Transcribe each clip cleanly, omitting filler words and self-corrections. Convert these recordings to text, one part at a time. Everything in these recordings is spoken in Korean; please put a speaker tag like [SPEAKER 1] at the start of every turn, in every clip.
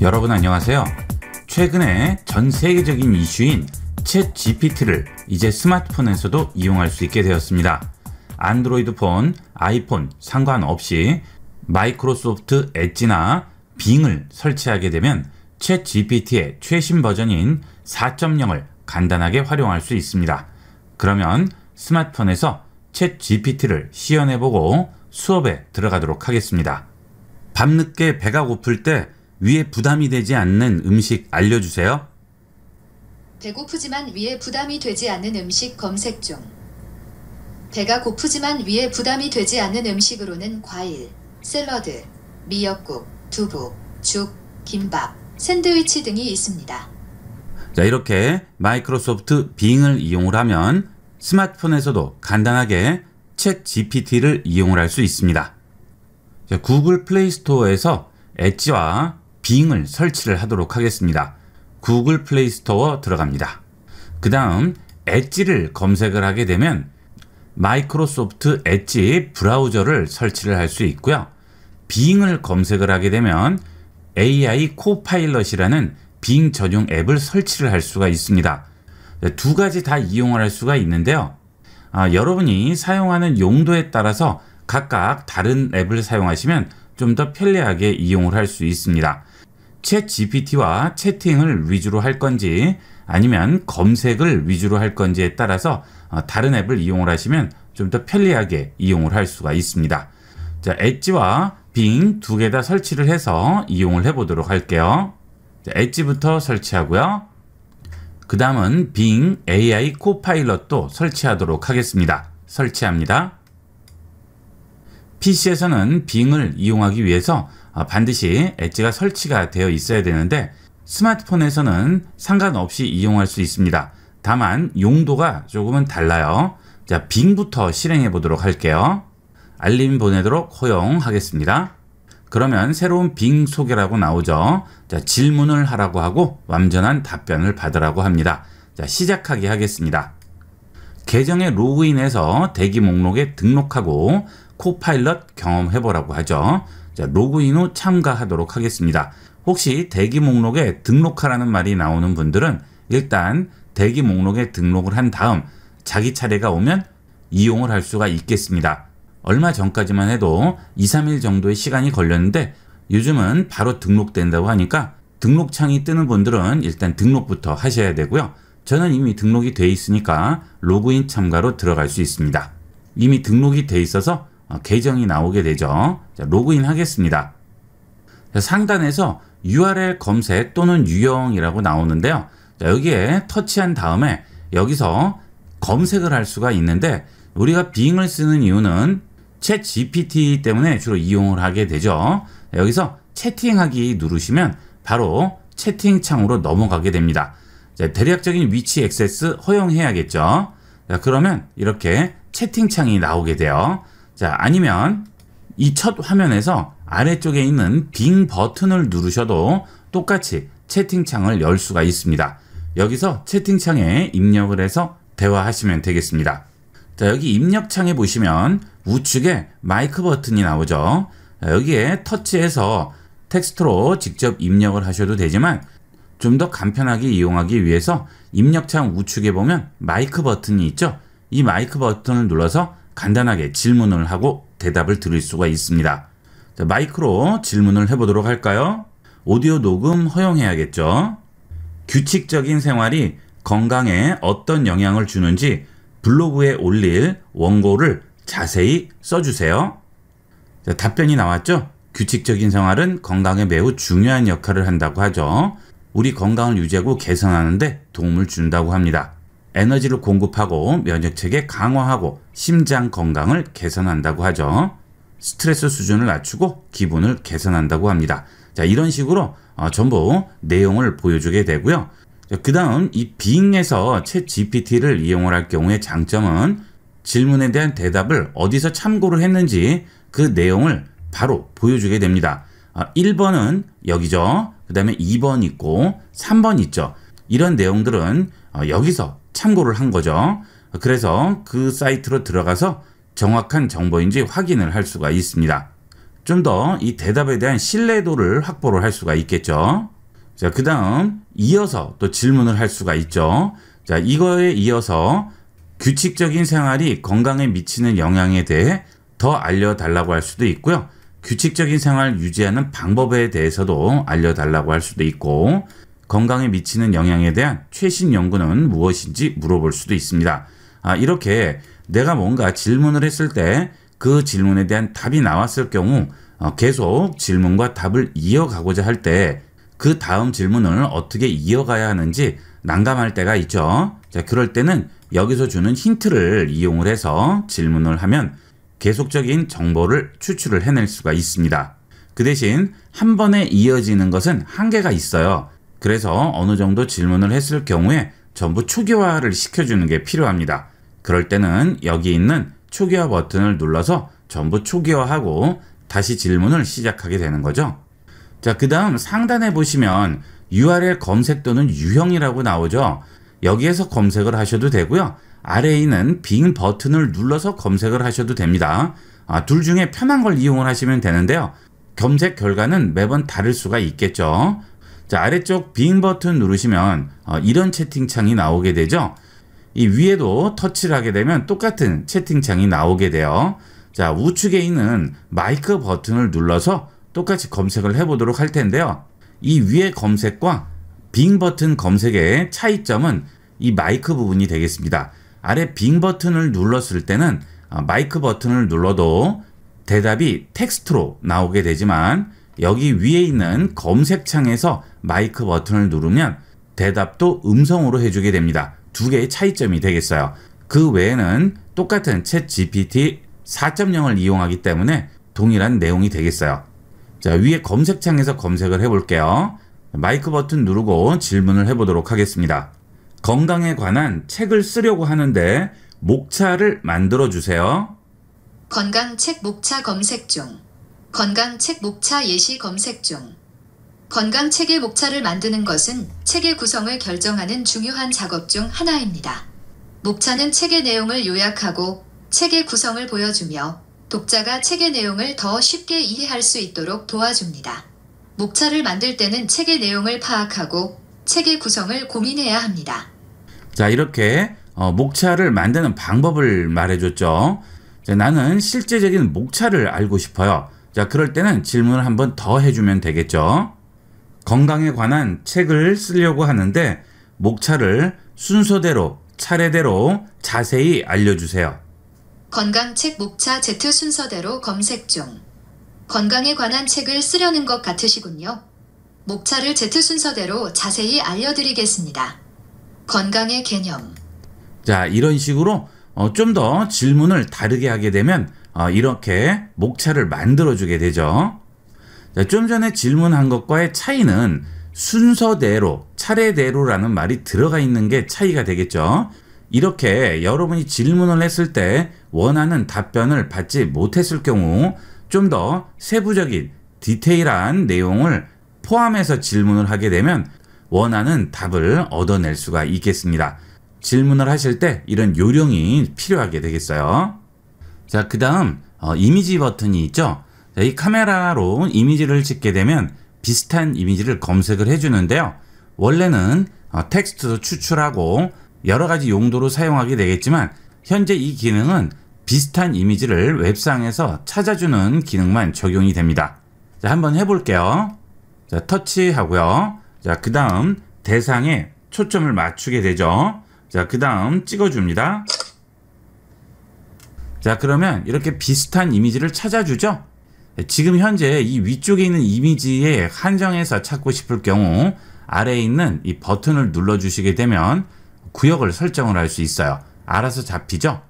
[SPEAKER 1] 여러분 안녕하세요. 최근에 전 세계적인 이슈인 챗 GPT를 이제 스마트폰에서도 이용할 수 있게 되었습니다. 안드로이드 폰, 아이폰 상관없이 마이크로소프트 엣지나 빙을 설치하게 되면 챗 GPT의 최신 버전인 4.0을 간단하게 활용할 수 있습니다. 그러면 스마트폰에서 챗 GPT를 시연해보고 수업에 들어가도록 하겠습니다. 밤늦게 배가 고플 때 위에 부담이 되지 않는 음식 알려주세요.
[SPEAKER 2] 배고프지만 위에 부담이 되지 않는 음식 검색 중. 배가 고프지만 위에 부담이 되지 않는 음식으로는 과일, 샐러드, 미역국, 두부, 죽, 김밥, 샌드위치 등이 있습니다.
[SPEAKER 1] 자, 이렇게 마이크로소프트 빙을 이용을 하면 스마트폰에서도 간단하게 챗 GPT를 이용을 할 수 있습니다. 자, 구글 플레이 스토어에서 엣지와 빙을 설치를 하도록 하겠습니다. 구글 플레이 스토어 들어갑니다. 그 다음 엣지를 검색을 하게 되면 마이크로소프트 엣지 브라우저를 설치를 할 수 있고요. 빙을 검색을 하게 되면 AI 코파일럿이라는 빙 전용 앱을 설치를 할 수가 있습니다. 두 가지 다 이용을 할 수가 있는데요. 여러분이 사용하는 용도에 따라서 각각 다른 앱을 사용하시면 좀 더 편리하게 이용을 할 수 있습니다. 챗 GPT와 채팅을 위주로 할 건지 아니면 검색을 위주로 할 건지에 따라서 다른 앱을 이용을 하시면 좀 더 편리하게 이용을 할 수가 있습니다. 자, 엣지와 빙 두 개 다 설치를 해서 이용을 해보도록 할게요. 자, 엣지부터 설치하고요. 그 다음은 빙 AI 코파일럿도 설치하도록 하겠습니다. 설치합니다. PC에서는 빙을 이용하기 위해서 반드시 엣지가 설치가 되어 있어야 되는데 스마트폰에서는 상관없이 이용할 수 있습니다. 다만 용도가 조금은 달라요. 자, 빙부터 실행해 보도록 할게요. 알림 보내도록 허용하겠습니다. 그러면 새로운 빙 소개라고 나오죠. 자, 질문을 하라고 하고 완전한 답변을 받으라고 합니다. 자, 시작하기 하겠습니다. 계정에 로그인해서 대기 목록에 등록하고 코파일럿 경험해보라고 하죠. 자, 로그인 후 참가하도록 하겠습니다. 혹시 대기 목록에 등록하라는 말이 나오는 분들은 일단 대기 목록에 등록을 한 다음 자기 차례가 오면 이용을 할 수가 있겠습니다. 얼마 전까지만 해도 2, 3일 정도의 시간이 걸렸는데 요즘은 바로 등록된다고 하니까 등록창이 뜨는 분들은 일단 등록부터 하셔야 되고요. 저는 이미 등록이 돼 있으니까 로그인 참가로 들어갈 수 있습니다. 이미 등록이 돼 있어서 계정이 나오게 되죠. 자, 로그인 하겠습니다. 자, 상단에서 URL 검색 또는 유형이라고 나오는데요. 자, 여기에 터치한 다음에 여기서 검색을 할 수가 있는데 우리가 빙을 쓰는 이유는 챗 GPT 때문에 주로 이용을 하게 되죠. 자, 여기서 채팅하기 누르시면 바로 채팅창으로 넘어가게 됩니다. 자, 대략적인 위치 액세스 허용해야겠죠. 자, 그러면 이렇게 채팅창이 나오게 돼요. 자, 아니면 이 첫 화면에서 아래쪽에 있는 빙 버튼을 누르셔도 똑같이 채팅창을 열 수가 있습니다. 여기서 채팅창에 입력을 해서 대화하시면 되겠습니다. 자, 여기 입력창에 보시면 우측에 마이크 버튼이 나오죠. 자, 여기에 터치해서 텍스트로 직접 입력을 하셔도 되지만 좀 더 간편하게 이용하기 위해서 입력창 우측에 보면 마이크 버튼이 있죠. 이 마이크 버튼을 눌러서 간단하게 질문을 하고 대답을 들을 수가 있습니다. 자, 마이크로 질문을 해보도록 할까요? 오디오 녹음 허용해야겠죠. 규칙적인 생활이 건강에 어떤 영향을 주는지 블로그에 올릴 원고를 자세히 써주세요. 자, 답변이 나왔죠? 규칙적인 생활은 건강에 매우 중요한 역할을 한다고 하죠. 우리 건강을 유지하고 개선하는 데 도움을 준다고 합니다. 에너지를 공급하고 면역체계 강화하고 심장 건강을 개선한다고 하죠. 스트레스 수준을 낮추고 기분을 개선한다고 합니다. 자, 이런 식으로 전부 내용을 보여주게 되고요. 그 다음 이 빙에서 챗 GPT를 이용을 할 경우의 장점은 질문에 대한 대답을 어디서 참고를 했는지 그 내용을 바로 보여주게 됩니다. 1번은 여기죠. 그 다음에 2번 있고 3번 있죠. 이런 내용들은 여기서 참고를 한 거죠. 그래서 그 사이트로 들어가서 정확한 정보인지 확인을 할 수가 있습니다. 좀 더 이 대답에 대한 신뢰도를 확보를 할 수가 있겠죠. 자, 그 다음 이어서 또 질문을 할 수가 있죠. 자, 이거에 이어서 규칙적인 생활이 건강에 미치는 영향에 대해 더 알려달라고 할 수도 있고요. 규칙적인 생활을 유지하는 방법에 대해서도 알려달라고 할 수도 있고, 건강에 미치는 영향에 대한 최신 연구는 무엇인지 물어볼 수도 있습니다. 이렇게 내가 뭔가 질문을 했을 때 그 질문에 대한 답이 나왔을 경우 계속 질문과 답을 이어가고자 할 때 그 다음 질문을 어떻게 이어가야 하는지 난감할 때가 있죠. 자, 그럴 때는 여기서 주는 힌트를 이용을 해서 질문을 하면 계속적인 정보를 추출을 해낼 수가 있습니다. 그 대신 한 번에 이어지는 것은 한계가 있어요. 그래서 어느 정도 질문을 했을 경우에 전부 초기화를 시켜주는 게 필요합니다. 그럴 때는 여기 있는 초기화 버튼을 눌러서 전부 초기화하고 다시 질문을 시작하게 되는 거죠. 자, 그 다음 상단에 보시면 URL 검색 또는 유형이라고 나오죠. 여기에서 검색을 하셔도 되고요. 아래에 있는 빙 버튼을 눌러서 검색을 하셔도 됩니다. 둘 중에 편한 걸 이용을 하시면 되는데요. 검색 결과는 매번 다를 수가 있겠죠. 자, 아래쪽 빙 버튼 누르시면 이런 채팅창이 나오게 되죠. 이 위에도 터치를 하게 되면 똑같은 채팅창이 나오게 돼요. 자, 우측에 있는 마이크 버튼을 눌러서 똑같이 검색을 해보도록 할 텐데요. 이 위의 검색과 빙 버튼 검색의 차이점은 이 마이크 부분이 되겠습니다. 아래 빙 버튼을 눌렀을 때는 마이크 버튼을 눌러도 대답이 텍스트로 나오게 되지만, 여기 위에 있는 검색창에서 마이크 버튼을 누르면 대답도 음성으로 해주게 됩니다. 두 개의 차이점이 되겠어요. 그 외에는 똑같은 챗 GPT 4.0을 이용하기 때문에 동일한 내용이 되겠어요. 자, 위에 검색창에서 검색을 해볼게요. 마이크 버튼 누르고 질문을 해보도록 하겠습니다. 건강에 관한 책을 쓰려고 하는데 목차를 만들어주세요.
[SPEAKER 2] 건강 책 목차 검색 중. 건강 책 목차 예시 검색 중. 건강 책의 목차를 만드는 것은 책의 구성을 결정하는 중요한 작업 중 하나입니다. 목차는 책의 내용을 요약하고 책의 구성을 보여주며 독자가 책의 내용을 더 쉽게 이해할 수 있도록 도와줍니다. 목차를 만들 때는 책의 내용을 파악하고 책의 구성을 고민해야 합니다.
[SPEAKER 1] 자, 이렇게 목차를 만드는 방법을 말해줬죠. 자, 나는 실제적인 목차를 알고 싶어요. 자, 그럴 때는 질문을 한 번 더 해주면 되겠죠. 건강에 관한 책을 쓰려고 하는데 목차를 순서대로 차례대로 자세히 알려주세요.
[SPEAKER 2] 건강 책 목차 Z 순서대로 검색 중. 건강에 관한 책을 쓰려는 것 같으시군요. 목차를 Z 순서대로 자세히 알려드리겠습니다. 건강의 개념.
[SPEAKER 1] 자, 이런 식으로 좀 더 질문을 다르게 하게 되면 이렇게 목차를 만들어주게 되죠. 자, 좀 전에 질문한 것과의 차이는 순서대로, 차례대로라는 말이 들어가 있는 게 차이가 되겠죠. 이렇게 여러분이 질문을 했을 때 원하는 답변을 받지 못했을 경우 좀 더 세부적인 디테일한 내용을 포함해서 질문을 하게 되면 원하는 답을 얻어낼 수가 있겠습니다. 질문을 하실 때 이런 요령이 필요하게 되겠어요. 자, 그 다음 이미지 버튼이 있죠. 자, 이 카메라로 이미지를 찍게 되면 비슷한 이미지를 검색을 해주는데요. 원래는 텍스트도 추출하고 여러 가지 용도로 사용하게 되겠지만 현재 이 기능은 비슷한 이미지를 웹상에서 찾아주는 기능만 적용이 됩니다. 자, 한번 해볼게요. 자, 터치하고요. 자, 그 다음 대상에 초점을 맞추게 되죠. 자, 그 다음 찍어줍니다. 자, 그러면 이렇게 비슷한 이미지를 찾아주죠. 지금 현재 이 위쪽에 있는 이미지에 한정해서 찾고 싶을 경우 아래에 있는 이 버튼을 눌러주시게 되면 구역을 설정을 할 수 있어요. 알아서 잡히죠.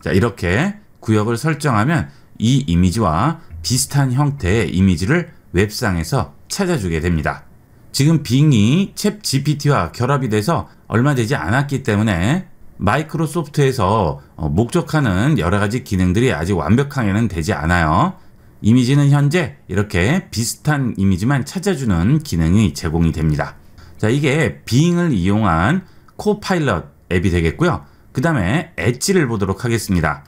[SPEAKER 1] 자, 이렇게 구역을 설정하면 이 이미지와 비슷한 형태의 이미지를 웹상에서 찾아주게 됩니다. 지금 빙이 챗 GPT와 결합이 돼서 얼마 되지 않았기 때문에 마이크로소프트에서 목적하는 여러 가지 기능들이 아직 완벽하게는 되지 않아요. 이미지는 현재 이렇게 비슷한 이미지만 찾아주는 기능이 제공이 됩니다. 자, 이게 빙을 이용한 코파일럿 앱이 되겠고요. 그 다음에 엣지를 보도록 하겠습니다.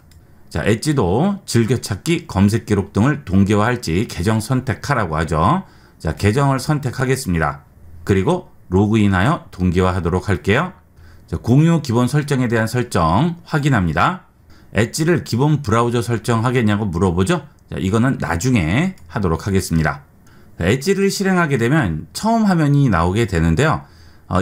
[SPEAKER 1] 자, 엣지도 즐겨찾기, 검색 기록 등을 동기화할지 계정 선택하라고 하죠. 자, 계정을 선택하겠습니다. 그리고 로그인하여 동기화하도록 할게요. 자, 공유 기본 설정에 대한 설정 확인합니다. 엣지를 기본 브라우저 설정하겠냐고 물어보죠. 자, 이거는 나중에 하도록 하겠습니다. 자, 엣지를 실행하게 되면 처음 화면이 나오게 되는데요.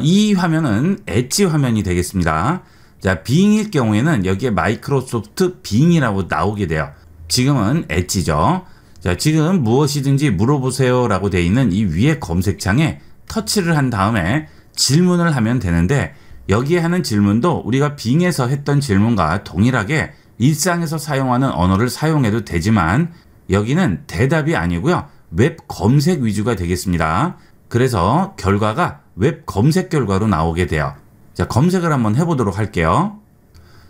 [SPEAKER 1] 이 화면은 엣지 화면이 되겠습니다. 자, 빙일 경우에는 여기에 마이크로소프트 빙이라고 나오게 돼요. 지금은 엣지죠. 자, 지금 무엇이든지 물어보세요 라고 되어 있는 이 위에 검색창에 터치를 한 다음에 질문을 하면 되는데, 여기에 하는 질문도 우리가 빙에서 했던 질문과 동일하게 일상에서 사용하는 언어를 사용해도 되지만, 여기는 대답이 아니고요, 웹 검색 위주가 되겠습니다. 그래서 결과가 웹 검색 결과로 나오게 돼요. 자, 검색을 한번 해보도록 할게요.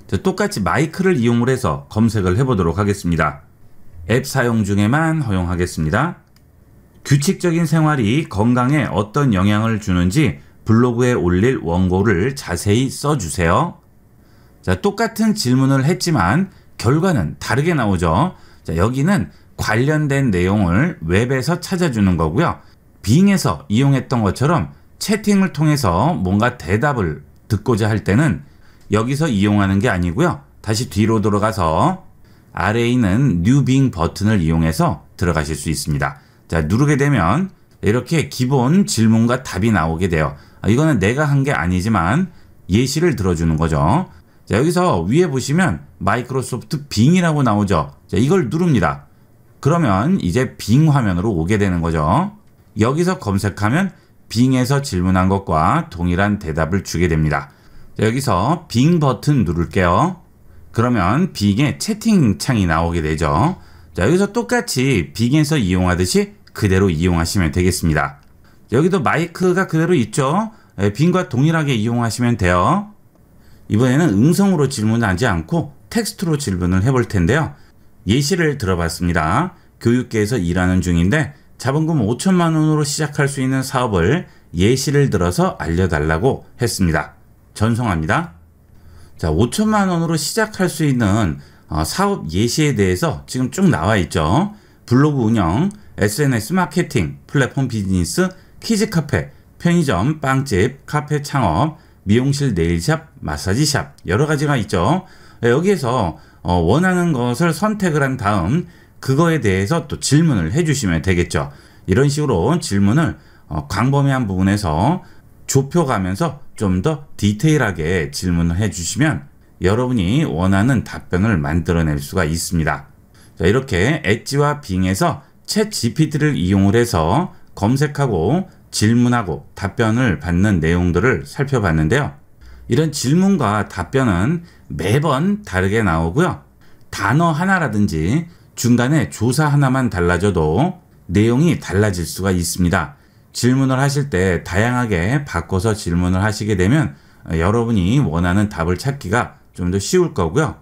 [SPEAKER 1] 자, 똑같이 마이크를 이용을 해서 검색을 해보도록 하겠습니다. 앱 사용 중에만 허용하겠습니다. 규칙적인 생활이 건강에 어떤 영향을 주는지 블로그에 올릴 원고를 자세히 써주세요. 자, 똑같은 질문을 했지만 결과는 다르게 나오죠. 자, 여기는 관련된 내용을 웹에서 찾아주는 거고요. 빙에서 이용했던 것처럼 채팅을 통해서 뭔가 대답을 듣고자 할 때는 여기서 이용하는 게 아니고요. 다시 뒤로 돌아가서 아래에 있는 New Bing 버튼을 이용해서 들어가실 수 있습니다. 자, 누르게 되면 이렇게 기본 질문과 답이 나오게 돼요. 이거는 내가 한 게 아니지만 예시를 들어주는 거죠. 자, 여기서 위에 보시면 마이크로소프트 빙이라고 나오죠. 자, 이걸 누릅니다. 그러면 이제 빙 화면으로 오게 되는 거죠. 여기서 검색하면 빙에서 질문한 것과 동일한 대답을 주게 됩니다. 자, 여기서 빙 버튼 누를게요. 그러면 빙의 채팅창이 나오게 되죠. 자, 여기서 똑같이 빙에서 이용하듯이 그대로 이용하시면 되겠습니다. 여기도 마이크가 그대로 있죠. 빙과 동일하게 이용하시면 돼요. 이번에는 음성으로 질문하지 않고 텍스트로 질문을 해볼 텐데요. 예시를 들어봤습니다. 교육계에서 일하는 중인데 자본금 5천만 원으로 시작할 수 있는 사업을 예시를 들어서 알려달라고 했습니다. 전송합니다. 자, 5천만 원으로 시작할 수 있는 사업 예시에 대해서 지금 쭉 나와 있죠. 블로그 운영, SNS 마케팅, 플랫폼 비즈니스, 키즈 카페, 편의점, 빵집, 카페 창업, 미용실, 네일샵, 마사지샵 여러 가지가 있죠. 여기에서 원하는 것을 선택을 한 다음 그거에 대해서 또 질문을 해주시면 되겠죠. 이런 식으로 질문을 광범위한 부분에서 좁혀가면서 좀 더 디테일하게 질문을 해주시면 여러분이 원하는 답변을 만들어낼 수가 있습니다. 자, 이렇게 엣지와 빙에서 챗 GPT를 이용을 해서 검색하고 질문하고 답변을 받는 내용들을 살펴봤는데요. 이런 질문과 답변은 매번 다르게 나오고요. 단어 하나라든지 중간에 조사 하나만 달라져도 내용이 달라질 수가 있습니다. 질문을 하실 때 다양하게 바꿔서 질문을 하시게 되면 여러분이 원하는 답을 찾기가 좀 더 쉬울 거고요.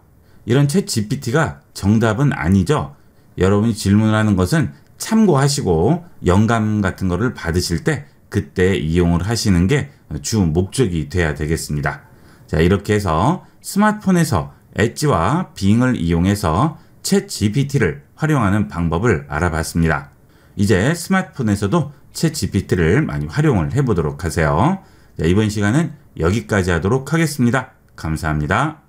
[SPEAKER 1] 이런 챗 GPT가 정답은 아니죠. 여러분이 질문을 하는 것은 참고하시고 영감 같은 거를 받으실 때 그때 이용을 하시는 게 주 목적이 돼야 되겠습니다. 자, 이렇게 해서 스마트폰에서 엣지와 빙을 이용해서 챗 GPT를 활용하는 방법을 알아봤습니다. 이제 스마트폰에서도 챗 GPT를 많이 활용을 해보도록 하세요. 자, 이번 시간은 여기까지 하도록 하겠습니다. 감사합니다.